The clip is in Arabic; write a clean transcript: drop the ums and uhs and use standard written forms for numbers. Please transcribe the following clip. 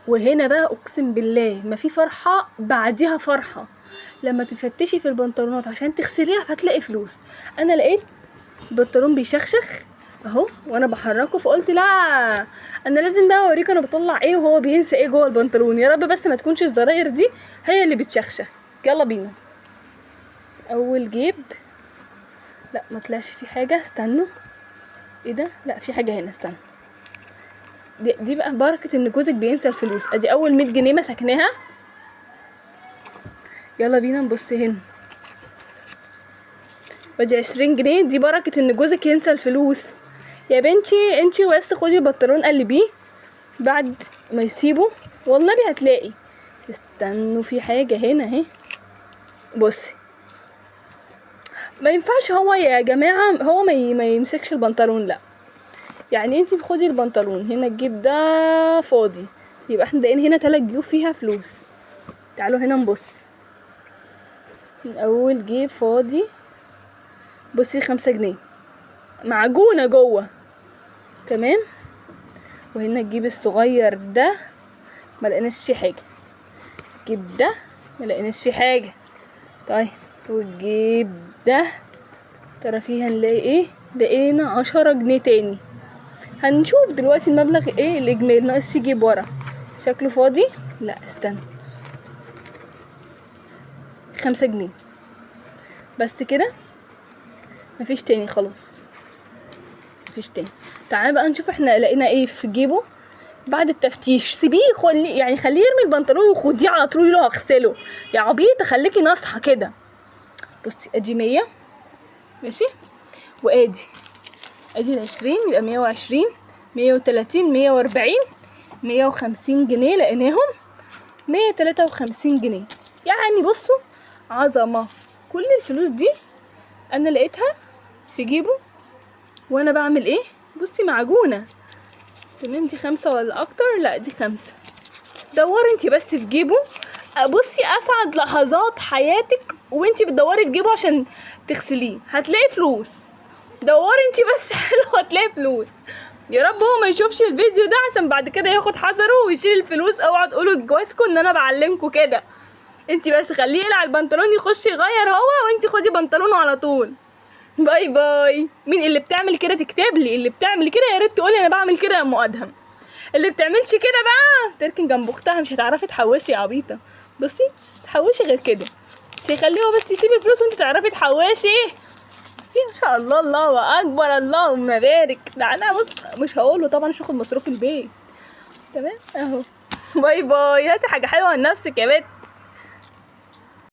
وهنا بقى اقسم بالله ما في فرحه بعديها فرحه لما تفتشي في البنطلونات عشان تغسليها فتلاقي فلوس. انا لقيت بنطلون بيشخشخ اهو وانا بحركه، فقلت لا انا لازم بقى اوريك انا بطلع ايه وهو بينسى ايه جوه البنطلون. يا رب بس ما تكونش الزراير دي هي اللي بتشخشخ. يلا بينا. اول جيب، لا ما طلعش في حاجه، استنوا ايه ده، لا في حاجه هنا، استنوا. دي بقى بركه ان جوزك بينسى الفلوس. ادي اول 100 جنيه مسكناها. يلا بينا نبص هنا. ودي 20 جنيه، دي بركه ان جوزك ينسى الفلوس. يا بنتي انتي بس خدي البنطلون قلبيه بعد ما يسيبه والنبي هتلاقي. استنوا في حاجه هنا اهي، بصي. ما ينفعش هو يا جماعه هو ما يمسكش البنطلون، لا. يعني انتي بخدي البنطلون هنا الجيب ده فاضي، يبقى احنا لاقيين هنا 3 جيوب فيها فلوس. تعالوا هنا نبص. من اول جيب فاضي، بصي 5 جنيه معجونه جوه، تمام. وهنا الجيب الصغير ده ما لقيناش فيه حاجه، الجيب ده ما لقيناش فيه حاجه. طيب والجيب ده ترى فيه هنلاقي ايه؟ لقينا 10 جنيه تاني. هنشوف دلوقتي المبلغ ايه الاجمالي. ناقص فيه جيب ورا شكله فاضي، لا استنى. 5 جنيه بس كده، مفيش تاني خلاص، مفيش تاني. تعالى بقى نشوف احنا لقينا ايه في جيبه بعد التفتيش. سيبيه يعني خليه يرمي البنطلون وخديه على طول له هغسله. يا عبيطه خليكي ناصحه كده. بصي ادي 100 ماشي، وادي ال20 يبقى 120 130 140 150 جنيه لقيناهم. 153 جنيه يعني بصوا عظمه. كل الفلوس دي انا لقيتها في جيبه وانا بعمل ايه. بصي معجونه، تمام. دي 5 ولا اكتر؟ لا دي 5. دوري انتي بس في جيبه. بصي اسعد لحظات حياتك وانتي بتدوري في جيبه عشان تغسليه هتلاقي فلوس. دوري انتي بس حلو هتلاقي فلوس. يا رب هو ما يشوفش الفيديو ده عشان بعد كده ياخد حذره ويشيل الفلوس. اوعوا تقولوا لجوازكم ان انا بعلمكم كده. انتي بس خليه يقلع البنطلون يخش يغير هو، وانتي خدي بنطلونه على طول. باي باي. مين اللي بتعمل كده تكتب لي، اللي بتعمل كده يا ريت تقولي انا بعمل كده يا ام ادهم. اللي بتعملش كده بقى تركن جنب اختها، مش هتعرفي تحوشي يا عبيطه. بصي مش تحوشي غير كده، بس خليه هو بس يسيب الفلوس وانت تعرفي تحوشي. بصي ما شاء الله الله اكبر اللهم بارك. ده انا بص مش هقوله طبعا مش هاخد مصروف البيت، تمام اهو. باي باي. هاتي حاجه حلوه لنفسك يا بنت.